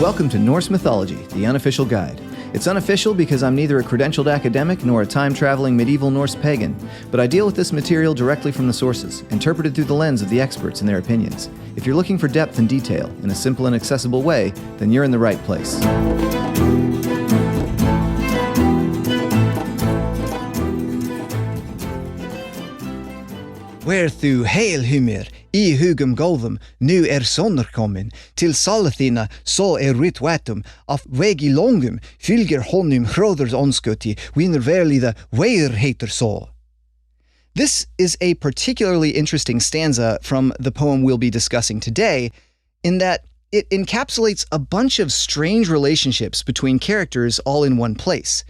Welcome to Norse Mythology, the unofficial guide. It's unofficial because I'm neither a credentialed academic nor a time-traveling medieval Norse pagan, but I deal with this material directly from the sources, interpreted through the lens of the experts and their opinions. If you're looking for depth and detail in a simple and accessible way, then you're in the right place. Wherthu heil humir, I hugum golvum, nu sonnerkommen, till salathina så ritwatum, af vegi longum, fylger honum hroders onskuti, winner verlida waelhraefn så. This is a particularly interesting stanza from the poem we'll be discussing today, in that it encapsulates a bunch of strange relationships between characters all in one place.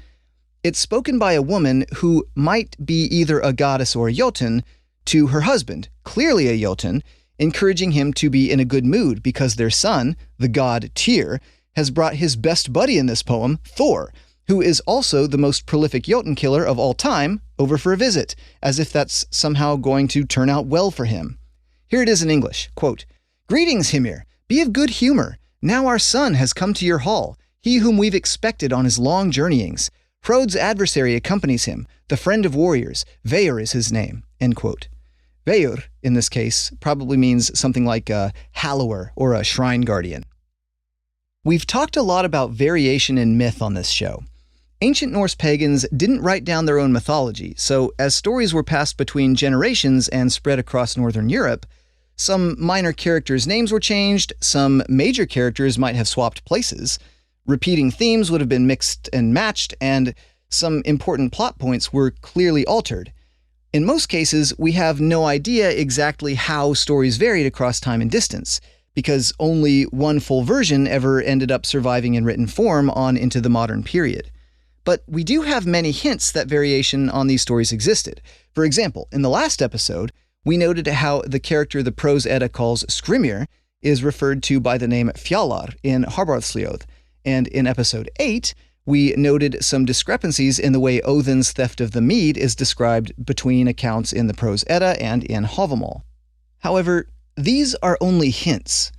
It's spoken by a woman who might be either a goddess or a Jotun, to her husband, clearly a Jotun, encouraging him to be in a good mood because their son, the god Tyr, has brought his best buddy in this poem, Thor, who is also the most prolific Jotun killer of all time, over for a visit, as if that's somehow going to turn out well for him. Here it is in English, quote, "Greetings, Hymir. Be of good humor. Now our son has come to your hall, he whom we've expected on his long journeyings. Hrode's adversary accompanies him, the friend of warriors. Veir is his name," end quote. Veir, in this case, probably means something like a hallower or a shrine guardian. We've talked a lot about variation in myth on this show. Ancient Norse pagans didn't write down their own mythology, so as stories were passed between generations and spread across Northern Europe, some minor characters' names were changed, some major characters might have swapped places, repeating themes would have been mixed and matched, and some important plot points were clearly altered. In most cases, we have no idea exactly how stories varied across time and distance, because only one full version ever ended up surviving in written form on into the modern period. But we do have many hints that variation on these stories existed. For example, in the last episode, we noted how the character the Prose Edda calls Skrymir is referred to by the name Fjalar in Harbardsljóð, and in episode 8, we noted some discrepancies in the way Odin's theft of the mead is described between accounts in the Prose Edda and in Havamal. However, these are only hints.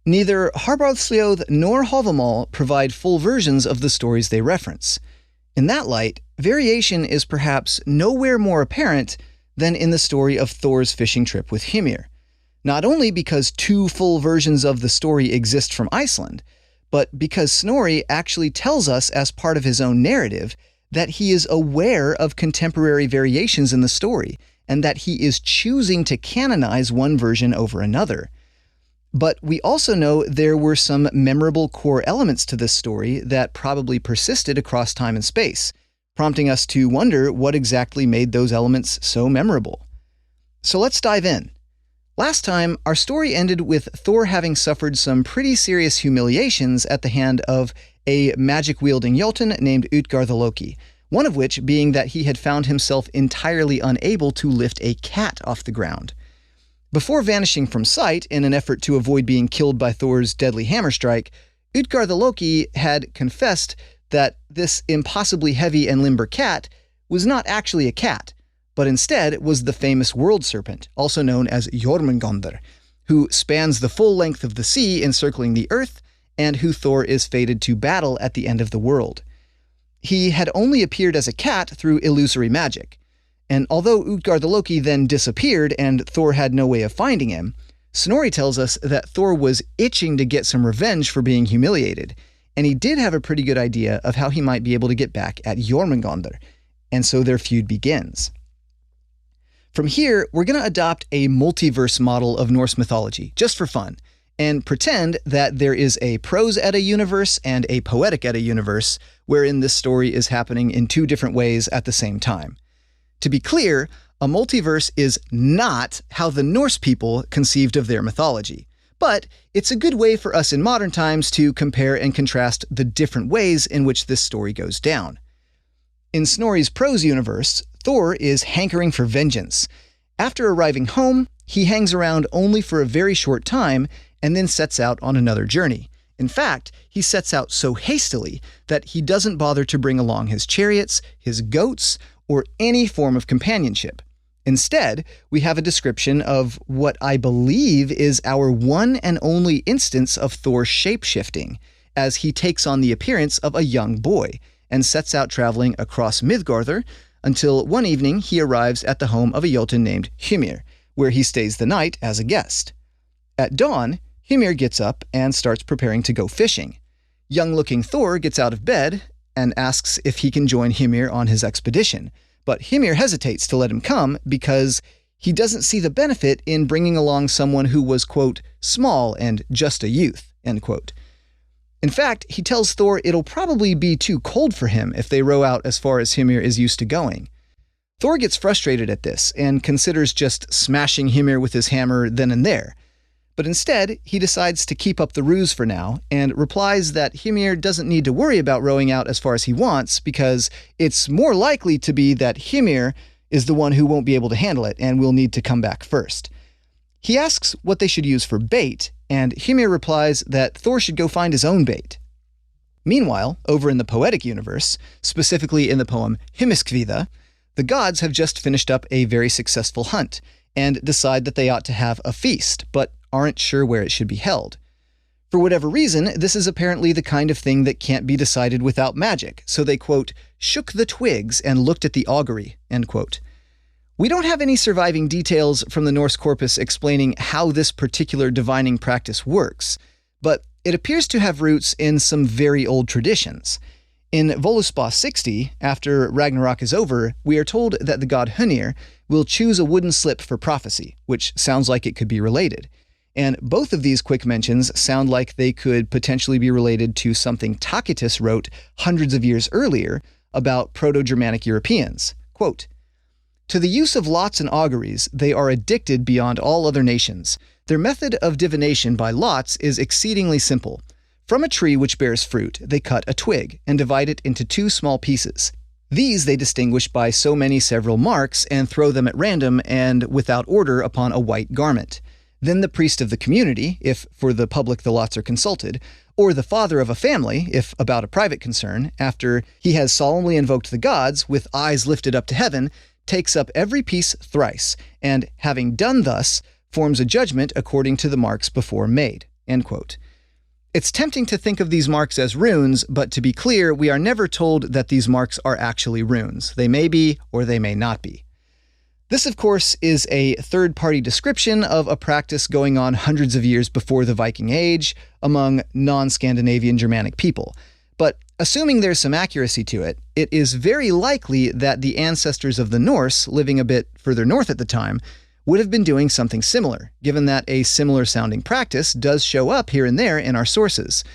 Neither Harbardsljóð nor Havamal provide full versions of the stories they reference. In that light, variation is perhaps nowhere more apparent than in the story of Thor's fishing trip with Hymir. Not only because two full versions of the story exist from Iceland, but because Snorri actually tells us as part of his own narrative that he is aware of contemporary variations in the story, and that he is choosing to canonize one version over another. But we also know there were some memorable core elements to this story that probably persisted across time and space, prompting us to wonder what exactly made those elements so memorable. So let's dive in. Last time, our story ended with Thor having suffered some pretty serious humiliations at the hand of a magic-wielding Jotun named Utgarda-Loki, one of which being that he had found himself entirely unable to lift a cat off the ground. Before vanishing from sight in an effort to avoid being killed by Thor's deadly hammer strike, Utgarda-Loki had confessed that this impossibly heavy and limber cat was not actually a cat, but instead was the famous world serpent, also known as Jormungandr, who spans the full length of the sea encircling the earth, and who Thor is fated to battle at the end of the world. He had only appeared as a cat through illusory magic, and although Utgarda-Loki then disappeared and Thor had no way of finding him, Snorri tells us that Thor was itching to get some revenge for being humiliated, and he did have a pretty good idea of how he might be able to get back at Jormungandr, and so their feud begins. From here, we're going to adopt a multiverse model of Norse mythology, just for fun, and pretend that there is a Prose Edda universe and a Poetic Edda universe, wherein this story is happening in two different ways at the same time. To be clear, a multiverse is not how the Norse people conceived of their mythology, but it's a good way for us in modern times to compare and contrast the different ways in which this story goes down. In Snorri's Prose universe, Thor is hankering for vengeance. After arriving home, he hangs around only for a very short time and then sets out on another journey. In fact, he sets out so hastily that he doesn't bother to bring along his chariots, his goats, or any form of companionship. Instead, we have a description of what I believe is our one and only instance of Thor shapeshifting, as he takes on the appearance of a young boy and sets out traveling across Midgardr until one evening he arrives at the home of a Jotun named Hymir, where he stays the night as a guest. At dawn, Hymir gets up and starts preparing to go fishing. Young-looking Thor gets out of bed and asks if he can join Hymir on his expedition, but Hymir hesitates to let him come because he doesn't see the benefit in bringing along someone who was, quote, small and just a youth, end quote. In fact, he tells Thor it'll probably be too cold for him if they row out as far as Hymir is used to going. Thor gets frustrated at this and considers just smashing Hymir with his hammer then and there. But instead, he decides to keep up the ruse for now and replies that Hymir doesn't need to worry about rowing out as far as he wants because it's more likely to be that Hymir is the one who won't be able to handle it and will need to come back first. He asks what they should use for bait, and Hymir replies that Thor should go find his own bait. Meanwhile, over in the Poetic universe, specifically in the poem Hymiskvida, the gods have just finished up a very successful hunt and decide that they ought to have a feast, but aren't sure where it should be held. For whatever reason, this is apparently the kind of thing that can't be decided without magic, so they, quote, shook the twigs and looked at the augury, end quote. We don't have any surviving details from the Norse corpus explaining how this particular divining practice works, but it appears to have roots in some very old traditions. In Voluspa 60, after Ragnarok is over, we are told that the god Hönir will choose a wooden slip for prophecy, which sounds like it could be related. And both of these quick mentions sound like they could potentially be related to something Tacitus wrote hundreds of years earlier about Proto-Germanic Europeans. Quote, to the use of lots and auguries, they are addicted beyond all other nations. Their method of divination by lots is exceedingly simple. From a tree which bears fruit, they cut a twig and divide it into 2 small pieces. These they distinguish by so many several marks and throw them at random and without order upon a white garment. Then the priest of the community, if for the public the lots are consulted, or the father of a family, if about a private concern, after he has solemnly invoked the gods, with eyes lifted up to heaven, takes up every piece thrice, and, having done thus, forms a judgment according to the marks before made. End quote. It's tempting to think of these marks as runes, but to be clear, we are never told that these marks are actually runes. They may be, or they may not be. This, of course, is a third-party description of a practice going on hundreds of years before the Viking Age among non-Scandinavian Germanic people. But assuming there's some accuracy to it, it is very likely that the ancestors of the Norse, living a bit further north at the time, would have been doing something similar, given that a similar-sounding practice does show up here and there in our sources.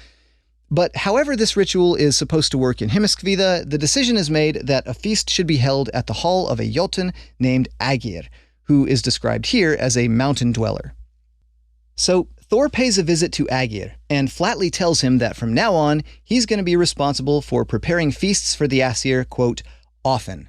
But however this ritual is supposed to work in Hymiskvida, the decision is made that a feast should be held at the hall of a Jotun named Ægir, who is described here as a mountain dweller. So Thor pays a visit to Ægir and flatly tells him that from now on, he's going to be responsible for preparing feasts for the Æsir, quote, often.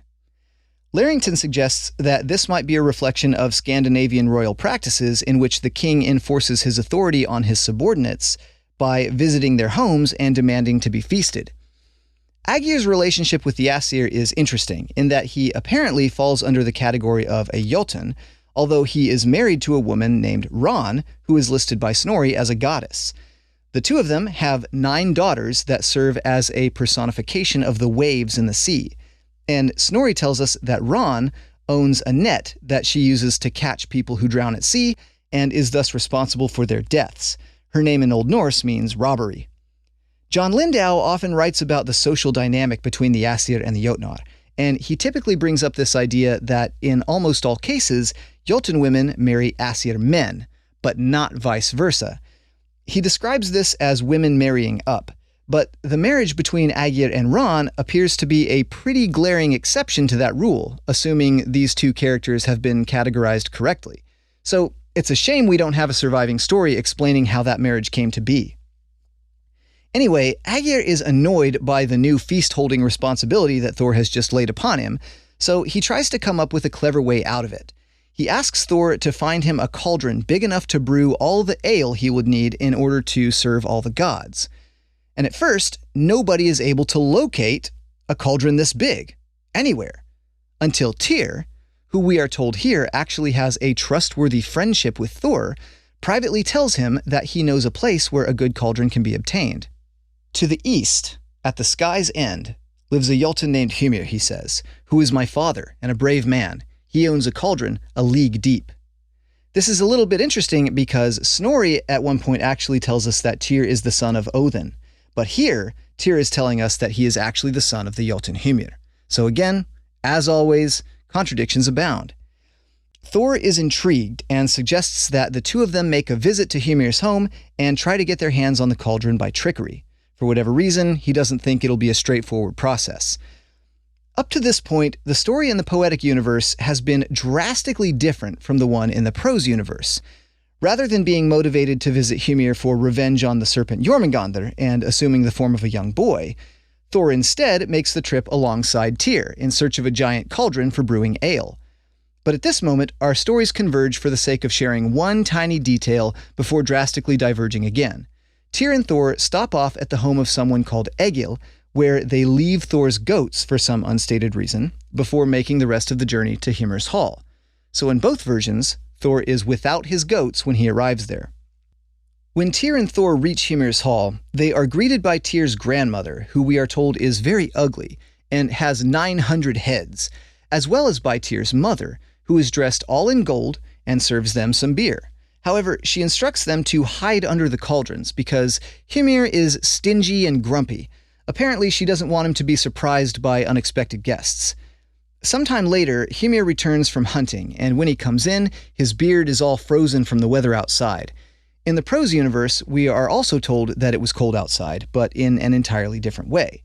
Larrington suggests that this might be a reflection of Scandinavian royal practices in which the king enforces his authority on his subordinates by visiting their homes and demanding to be feasted. Ægir's relationship with the Æsir is interesting in that he apparently falls under the category of a Jotun, although he is married to a woman named Ran, who is listed by Snorri as a goddess. The two of them have 9 daughters that serve as a personification of the waves in the sea. And Snorri tells us that Ran owns a net that she uses to catch people who drown at sea and is thus responsible for their deaths. Her name in Old Norse means robbery. John Lindow often writes about the social dynamic between the Æsir and the Jotnar, and he typically brings up this idea that in almost all cases, Jotun women marry Æsir men, but not vice versa. He describes this as women marrying up, but the marriage between Ægir and Ran appears to be a pretty glaring exception to that rule, assuming these two characters have been categorized correctly. So it's a shame we don't have a surviving story explaining how that marriage came to be. Anyway, Ægir is annoyed by the new feast-holding responsibility that Thor has just laid upon him, so he tries to come up with a clever way out of it. He asks Thor to find him a cauldron big enough to brew all the ale he would need in order to serve all the gods. And at first, nobody is able to locate a cauldron this big, anywhere, until Tyr, who we are told here actually has a trustworthy friendship with Thor, privately tells him that he knows a place where a good cauldron can be obtained. To the east, at the sky's end, lives a Jotun named Hymir, he says, who is my father and a brave man. He owns a cauldron a league deep. This is a little bit interesting because Snorri at one point actually tells us that Tyr is the son of Odin. But here, Tyr is telling us that he is actually the son of the Jotun Hymir. So again, as always, contradictions abound. Thor is intrigued and suggests that the two of them make a visit to Hymir's home and try to get their hands on the cauldron by trickery. For whatever reason, he doesn't think it'll be a straightforward process. Up to this point, the story in the Poetic universe has been drastically different from the one in the Prose universe. Rather than being motivated to visit Hymir for revenge on the serpent Jormungandr and assuming the form of a young boy, Thor instead makes the trip alongside Tyr in search of a giant cauldron for brewing ale. But at this moment, our stories converge for the sake of sharing one tiny detail before drastically diverging again. Tyr and Thor stop off at the home of someone called Egil, where they leave Thor's goats for some unstated reason, before making the rest of the journey to Hymir's hall. So in both versions, Thor is without his goats when he arrives there. When Tyr and Thor reach Hymir's hall, they are greeted by Tyr's grandmother, who we are told is very ugly and has 900 heads, as well as by Tyr's mother, who is dressed all in gold and serves them some beer. However, she instructs them to hide under the cauldrons because Hymir is stingy and grumpy. Apparently, she doesn't want him to be surprised by unexpected guests. Sometime later, Hymir returns from hunting, and when he comes in, his beard is all frozen from the weather outside. In the Prose universe, we are also told that it was cold outside, but in an entirely different way.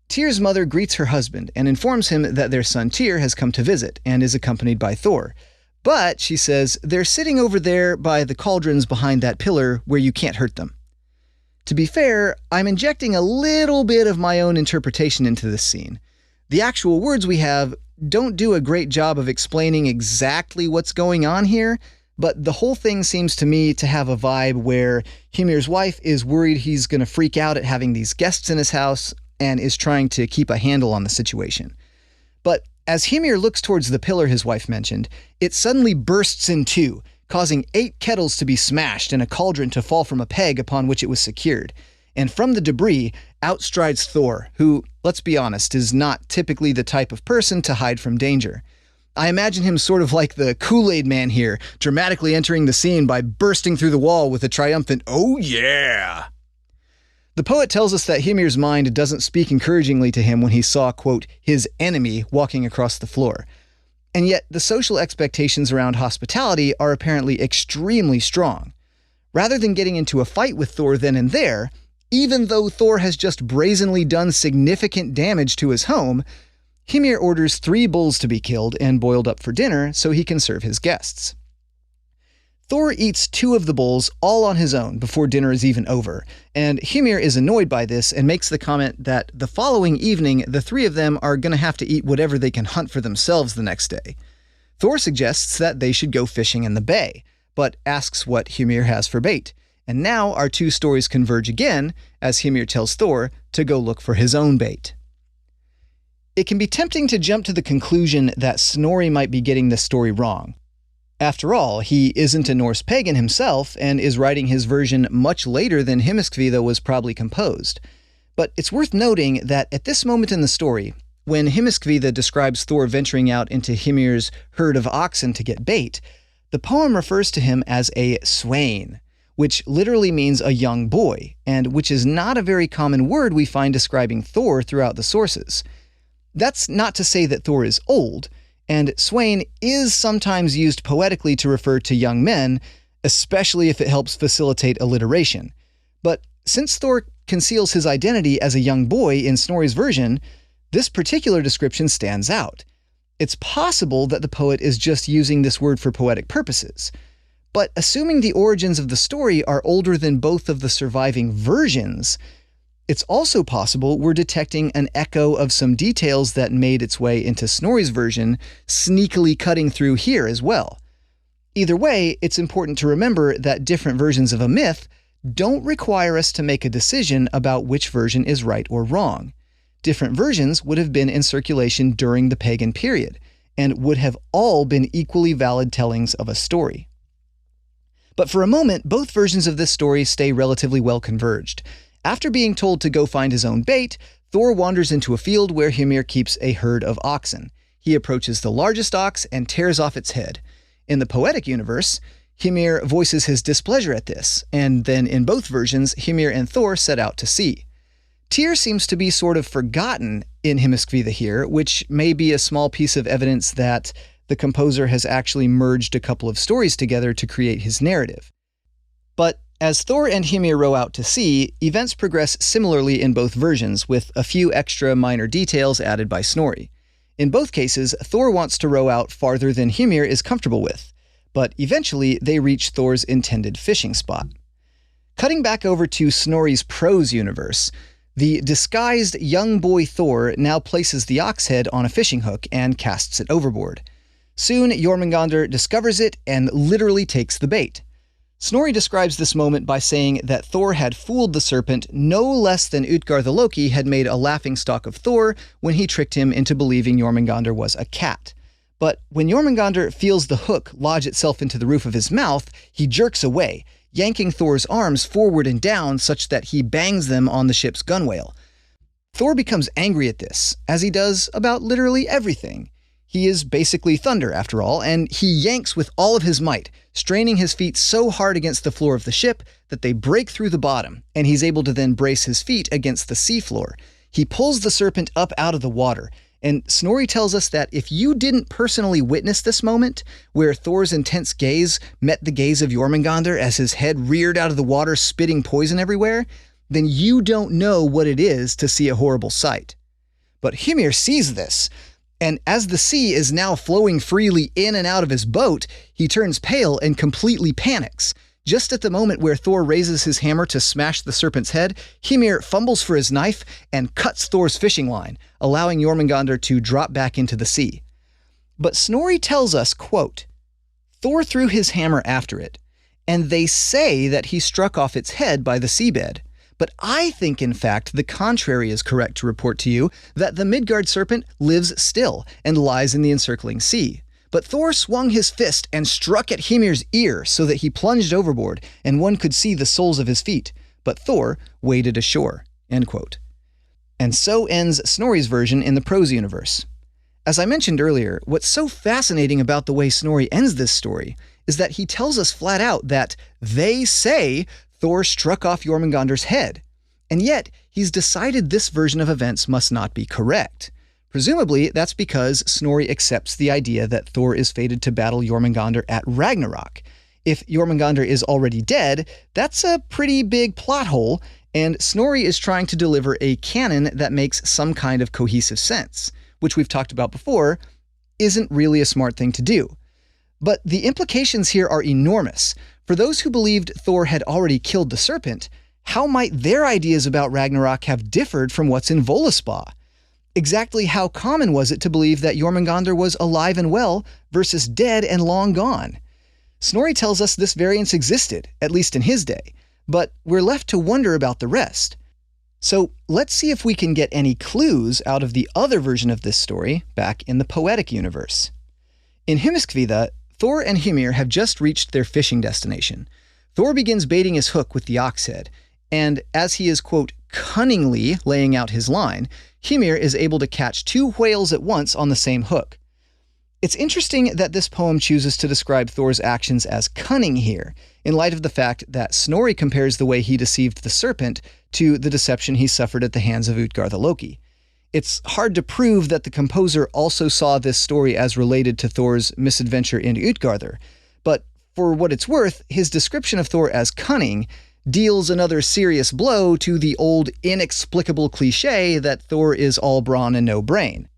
Tyr's mother greets her husband and informs him that their son Tyr has come to visit and is accompanied by Thor. But, she says, they're sitting over there by the cauldrons behind that pillar where you can't hurt them. To be fair, I'm injecting a little bit of my own interpretation into this scene. The actual words we have don't do a great job of explaining exactly what's going on here, but the whole thing seems to me to have a vibe where Hymir's wife is worried he's going to freak out at having these guests in his house and is trying to keep a handle on the situation. But as Hymir looks towards the pillar his wife mentioned, it suddenly bursts in two, causing 8 kettles to be smashed and a cauldron to fall from a peg upon which it was secured. And from the debris, out strides Thor, who, let's be honest, is not typically the type of person to hide from danger. I imagine him sort of like the Kool-Aid Man here, dramatically entering the scene by bursting through the wall with a triumphant, "Oh yeah!" The poet tells us that Hymir's mind doesn't speak encouragingly to him when he saw, quote, his enemy walking across the floor. And yet, the social expectations around hospitality are apparently extremely strong. Rather than getting into a fight with Thor then and there, even though Thor has just brazenly done significant damage to his home, Hymir orders 3 bulls to be killed and boiled up for dinner so he can serve his guests. Thor eats 2 of the bulls all on his own before dinner is even over, and Hymir is annoyed by this and makes the comment that the following evening the 3 of them are going to have to eat whatever they can hunt for themselves the next day. Thor suggests that they should go fishing in the bay, but asks what Hymir has for bait. And now our 2 stories converge again as Hymir tells Thor to go look for his own bait. It can be tempting to jump to the conclusion that Snorri might be getting this story wrong. After all, he isn't a Norse pagan himself and is writing his version much later than Hymiskvida was probably composed. But it's worth noting that at this moment in the story, when Hymiskvida describes Thor venturing out into Hymir's herd of oxen to get bait, the poem refers to him as a swain, which literally means a young boy, and which is not a very common word we find describing Thor throughout the sources. That's not to say that Thor is old, and swain is sometimes used poetically to refer to young men, especially if it helps facilitate alliteration. But since Thor conceals his identity as a young boy in Snorri's version, this particular description stands out. It's possible that the poet is just using this word for poetic purposes. But assuming the origins of the story are older than both of the surviving versions, it's also possible we're detecting an echo of some details that made its way into Snorri's version, sneakily cutting through here as well. Either way, it's important to remember that different versions of a myth don't require us to make a decision about which version is right or wrong. Different versions would have been in circulation during the pagan period, and would have all been equally valid tellings of a story. But for a moment, both versions of this story stay relatively well converged. After being told to go find his own bait, Thor wanders into a field where Hymir keeps a herd of oxen. He approaches the largest ox and tears off its head. In the Poetic universe, Hymir voices his displeasure at this, and then in both versions, Hymir and Thor set out to sea. Tyr seems to be sort of forgotten in Hymiskvida here, which may be a small piece of evidence that the composer has actually merged a couple of stories together to create his narrative. But as Thor and Hymir row out to sea, events progress similarly in both versions, with a few extra minor details added by Snorri. In both cases, Thor wants to row out farther than Hymir is comfortable with, but eventually they reach Thor's intended fishing spot. Cutting back over to Snorri's Prose universe, the disguised young boy Thor now places the ox head on a fishing hook and casts it overboard. Soon, Jormungandr discovers it and literally takes the bait. Snorri describes this moment by saying that Thor had fooled the serpent no less than Utgard the Loki had made a laughingstock of Thor when he tricked him into believing Jormungandr was a cat. But when Jormungandr feels the hook lodge itself into the roof of his mouth, he jerks away, yanking Thor's arms forward and down such that he bangs them on the ship's gunwale. Thor becomes angry at this, as he does about literally everything. He is basically thunder, after all, and he yanks with all of his might, straining his feet so hard against the floor of the ship that they break through the bottom, and he's able to then brace his feet against the seafloor. He pulls the serpent up out of the water, and Snorri tells us that if you didn't personally witness this moment, where Thor's intense gaze met the gaze of Jormungandr as his head reared out of the water spitting poison everywhere, then you don't know what it is to see a horrible sight. But Hymir sees this, and as the sea is now flowing freely in and out of his boat, he turns pale and completely panics. Just at the moment where Thor raises his hammer to smash the serpent's head, Hymir fumbles for his knife and cuts Thor's fishing line, allowing Jormungandr to drop back into the sea. But Snorri tells us, quote, "Thor threw his hammer after it, and they say that he struck off its head by the seabed. But I think, in fact, the contrary is correct to report to you, that the Midgard serpent lives still and lies in the encircling sea. But Thor swung his fist and struck at Hymir's ear so that he plunged overboard, and one could see the soles of his feet. But Thor waded ashore." End quote. And so ends Snorri's version in the Prose universe. As I mentioned earlier, what's so fascinating about the way Snorri ends this story is that he tells us flat out that they say Thor struck off Jormungandr's head, and yet he's decided this version of events must not be correct. Presumably, that's because Snorri accepts the idea that Thor is fated to battle Jormungandr at Ragnarok. If Jormungandr is already dead, that's a pretty big plot hole, and Snorri is trying to deliver a canon that makes some kind of cohesive sense, which we've talked about before, isn't really a smart thing to do. But the implications here are enormous. For those who believed Thor had already killed the serpent, how might their ideas about Ragnarok have differed from what's in Völuspá? Exactly how common was it to believe that Jormungandr was alive and well versus dead and long gone? Snorri tells us this variance existed, at least in his day, but we're left to wonder about the rest. So let's see if we can get any clues out of the other version of this story back in the Poetic universe. In Hymiskvida, Thor and Hymir have just reached their fishing destination. Thor begins baiting his hook with the ox head, and as he is, quote, cunningly laying out his line, Hymir is able to catch 2 whales at once on the same hook. It's interesting that this poem chooses to describe Thor's actions as cunning here, in light of the fact that Snorri compares the way he deceived the serpent to the deception he suffered at the hands of Utgard the Loki. It's hard to prove that the composer also saw this story as related to Thor's misadventure in Utgardr, but for what it's worth, his description of Thor as cunning deals another serious blow to the old inexplicable cliché that Thor is all brawn and no brain.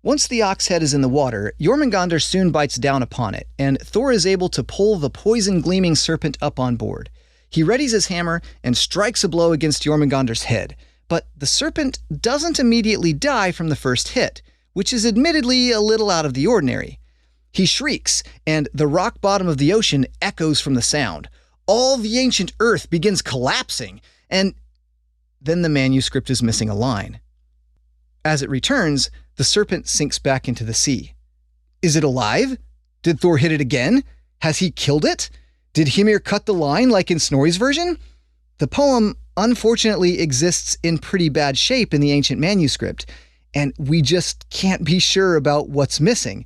Once the ox head is in the water, Jormungandr soon bites down upon it, and Thor is able to pull the poison-gleaming serpent up on board. He readies his hammer and strikes a blow against Jormungandr's head, but the serpent doesn't immediately die from the first hit, which is admittedly a little out of the ordinary. He shrieks, and the rock bottom of the ocean echoes from the sound. All the ancient earth begins collapsing, and then the manuscript is missing a line. As it returns, the serpent sinks back into the sea. Is it alive? Did Thor hit it again? Has he killed it? Did Hymir cut the line like in Snorri's version? The poem unfortunately exists in pretty bad shape in the ancient manuscript, and we just can't be sure about what's missing.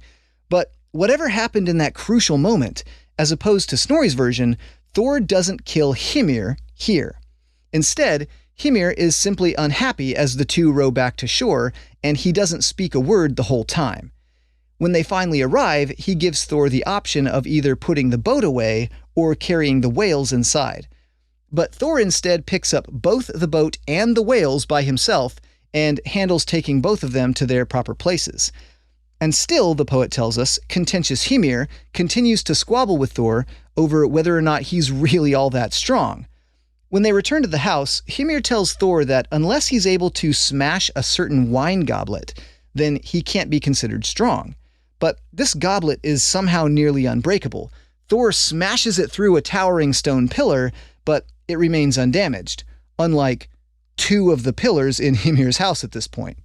But whatever happened in that crucial moment, as opposed to Snorri's version, Thor doesn't kill Hymir here. Instead, Hymir is simply unhappy as the two row back to shore, and he doesn't speak a word the whole time. When they finally arrive, he gives Thor the option of either putting the boat away or carrying the whales inside. But Thor instead picks up both the boat and the whales by himself and handles taking both of them to their proper places. And still, the poet tells us, contentious Hymir continues to squabble with Thor over whether or not he's really all that strong. When they return to the house, Hymir tells Thor that unless he's able to smash a certain wine goblet, then he can't be considered strong. But this goblet is somehow nearly unbreakable. Thor smashes it through a towering stone pillar, but it remains undamaged, unlike two of the pillars in Hymir's house at this point.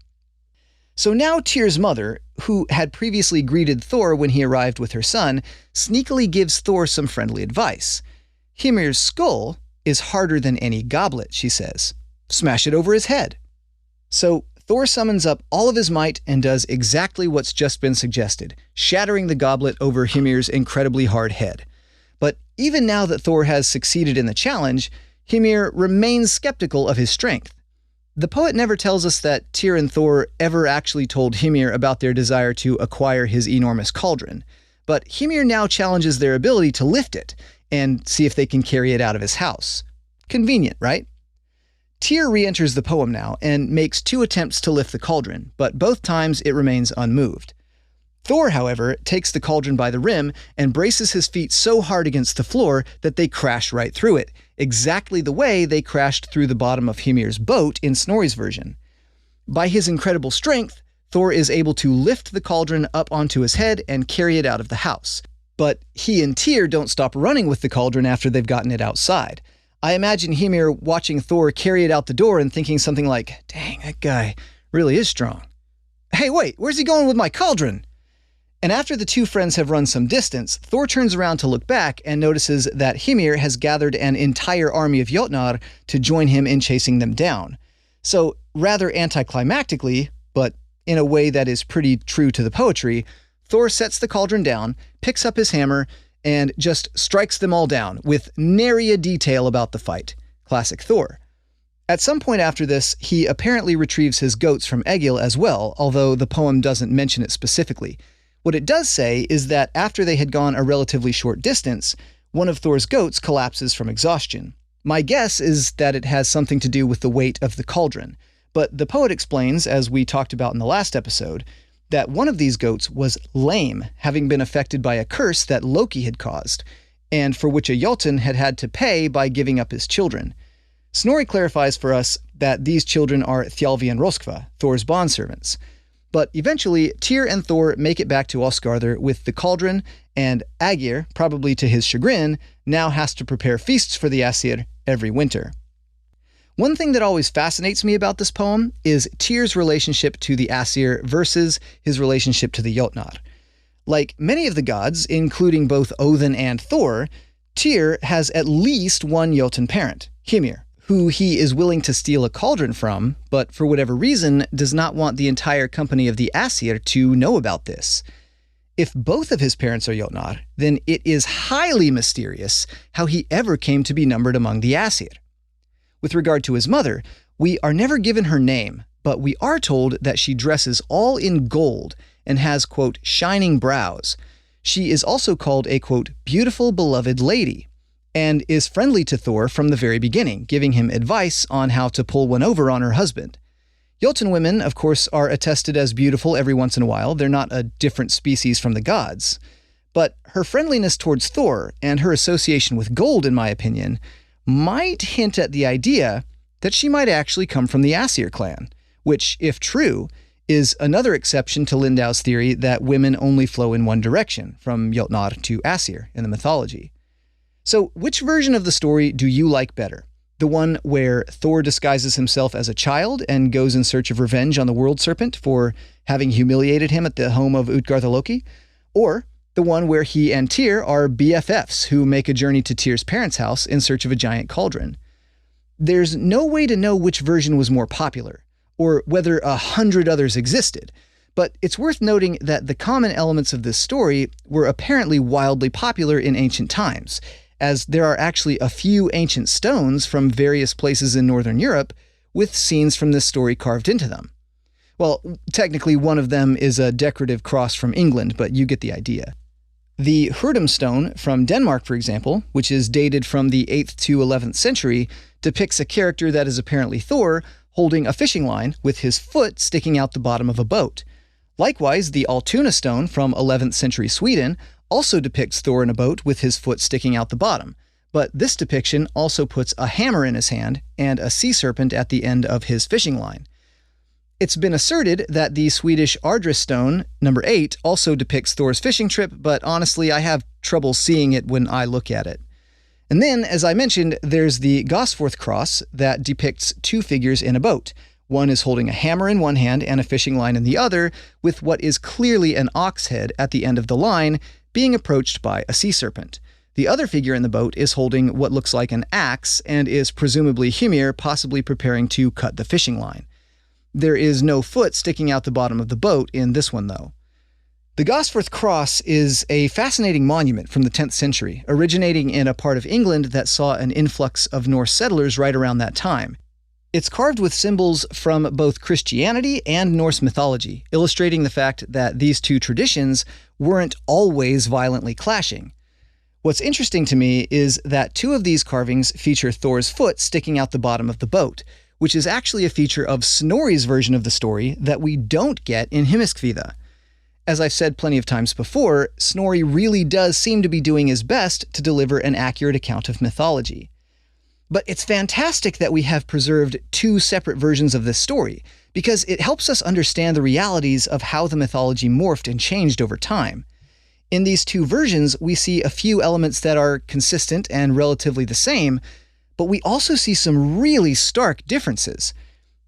So now Tyr's mother, who had previously greeted Thor when he arrived with her son, sneakily gives Thor some friendly advice. Hymir's skull is harder than any goblet, she says. Smash it over his head. So Thor summons up all of his might and does exactly what's just been suggested, shattering the goblet over Hymir's incredibly hard head. But even now that Thor has succeeded in the challenge, Hymir remains skeptical of his strength. The poet never tells us that Tyr and Thor ever actually told Hymir about their desire to acquire his enormous cauldron, but Hymir now challenges their ability to lift it and see if they can carry it out of his house. Convenient, right? Tyr re-enters the poem now and makes 2 attempts to lift the cauldron, but both times it remains unmoved. Thor, however, takes the cauldron by the rim and braces his feet so hard against the floor that they crash right through it, exactly the way they crashed through the bottom of Hymir's boat in Snorri's version. By his incredible strength, Thor is able to lift the cauldron up onto his head and carry it out of the house. But he and Tyr don't stop running with the cauldron after they've gotten it outside. I imagine Hymir watching Thor carry it out the door and thinking something like, "Dang, that guy really is strong. Hey, wait, where's he going with my cauldron?" And after the two friends have run some distance, Thor turns around to look back and notices that Hymir has gathered an entire army of Jotnar to join him in chasing them down. So, rather anticlimactically, but in a way that is pretty true to the poetry, Thor sets the cauldron down, picks up his hammer, and just strikes them all down with nary a detail about the fight. Classic Thor. At some point after this, he apparently retrieves his goats from Egil as well, although the poem doesn't mention it specifically. What it does say is that after they had gone a relatively short distance, one of Thor's goats collapses from exhaustion. My guess is that it has something to do with the weight of the cauldron, but the poet explains, as we talked about in the last episode, that one of these goats was lame, having been affected by a curse that Loki had caused, and for which a Jotun had had to pay by giving up his children. Snorri clarifies for us that these children are Thjalfi and Roskva, Thor's bondservants. But eventually, Tyr and Thor make it back to Osgardr with the cauldron, and Aegir, probably to his chagrin, now has to prepare feasts for the Aesir every winter. One thing that always fascinates me about this poem is Tyr's relationship to the Aesir versus his relationship to the Jotnar. Like many of the gods, including both Odin and Thor, Tyr has at least one Jotun parent, Hymir, who he is willing to steal a cauldron from, but for whatever reason does not want the entire company of the Aesir to know about this. If both of his parents are Jotnar, then it is highly mysterious how he ever came to be numbered among the Aesir. With regard to his mother, we are never given her name, but we are told that she dresses all in gold and has, quote, shining brows. She is also called a, quote, beautiful beloved lady, and is friendly to Thor from the very beginning, giving him advice on how to pull one over on her husband. Jotun women, of course, are attested as beautiful every once in a while. They're not a different species from the gods. But her friendliness towards Thor and her association with gold, in my opinion, might hint at the idea that she might actually come from the Aesir clan, which, if true, is another exception to Lindow's theory that women only flow in one direction, from Jotnar to Aesir in the mythology. So, which version of the story do you like better? The one where Thor disguises himself as a child and goes in search of revenge on the world serpent for having humiliated him at the home of Utgarda-Loki? Or the one where he and Tyr are BFFs who make a journey to Tyr's parents' house in search of a giant cauldron? There's no way to know which version was more popular, or whether 100 others existed, but it's worth noting that the common elements of this story were apparently wildly popular in ancient times, as there are actually a few ancient stones from various places in Northern Europe with scenes from this story carved into them. Well, technically one of them is a decorative cross from England, but you get the idea. The Hurdum stone from Denmark, for example, which is dated from the 8th to 11th century, depicts a character that is apparently Thor holding a fishing line with his foot sticking out the bottom of a boat. Likewise, the Altuna stone from 11th century Sweden also depicts Thor in a boat with his foot sticking out the bottom, but this depiction also puts a hammer in his hand and a sea serpent at the end of his fishing line. It's been asserted that the Swedish Ardris stone, number 8, also depicts Thor's fishing trip, but honestly, I have trouble seeing it when I look at it. And then, as I mentioned, there's the Gosforth cross that depicts two figures in a boat. One is holding a hammer in one hand and a fishing line in the other, with what is clearly an ox head at the end of the line, being approached by a sea serpent. The other figure in the boat is holding what looks like an axe and is presumably Hymir, possibly preparing to cut the fishing line. There is no foot sticking out the bottom of the boat in this one, though. The Gosforth Cross is a fascinating monument from the 10th century, originating in a part of England that saw an influx of Norse settlers right around that time. It's carved with symbols from both Christianity and Norse mythology, illustrating the fact that these two traditions weren't always violently clashing. What's interesting to me is that two of these carvings feature Thor's foot sticking out the bottom of the boat, which is actually a feature of Snorri's version of the story that we don't get in Hymiskvida. As I've said plenty of times before, Snorri really does seem to be doing his best to deliver an accurate account of mythology. But it's fantastic that we have preserved two separate versions of this story, because it helps us understand the realities of how the mythology morphed and changed over time. In these two versions, we see a few elements that are consistent and relatively the same, but we also see some really stark differences.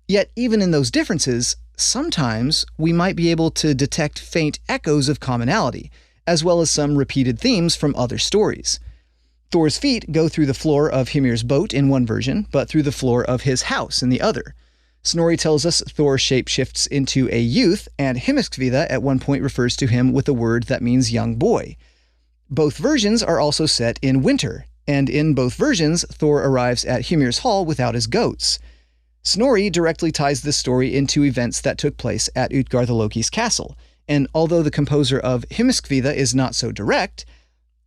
Yet even in those differences, sometimes we might be able to detect faint echoes of commonality, as well as some repeated themes from other stories. Thor's feet go through the floor of Hymir's boat in one version, but through the floor of his house in the other. Snorri tells us Thor shapeshifts into a youth, and Hymiskvida at one point refers to him with a word that means young boy. Both versions are also set in winter, and in both versions, Thor arrives at Hymir's hall without his goats. Snorri directly ties this story into events that took place at Utgarda-Loki's castle, and although the composer of Hymiskvida is not so direct,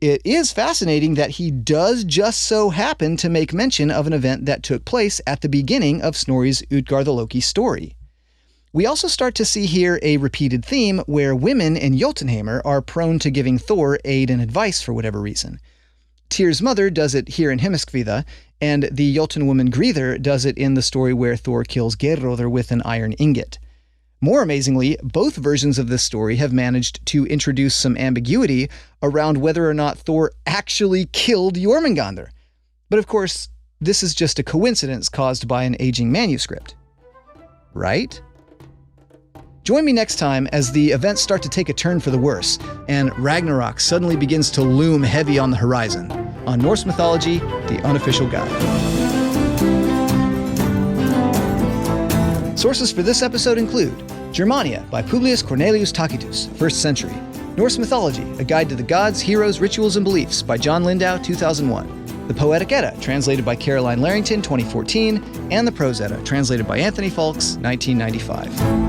it is fascinating that he does just so happen to make mention of an event that took place at the beginning of Snorri's Utgarda-Loki story. We also start to see here a repeated theme where women in Jotunheimr are prone to giving Thor aid and advice for whatever reason. Tyr's mother does it here in Hymiskvida, and the Jotun woman Gríðr does it in the story where Thor kills Geirröðr with an iron ingot. More amazingly, both versions of this story have managed to introduce some ambiguity around whether or not Thor actually killed Jormungandr. But of course, this is just a coincidence caused by an aging manuscript. Right? Join me next time as the events start to take a turn for the worse, and Ragnarok suddenly begins to loom heavy on the horizon, on Norse Mythology, the Unofficial Guide. Sources for this episode include Germania by Publius Cornelius Tacitus, 1st century. Norse Mythology, A Guide to the Gods, Heroes, Rituals, and Beliefs by John Lindow, 2001. The Poetic Edda, translated by Carolyne Larrington, 2014. And the Prose Edda, translated by Anthony Faulkes, 1995.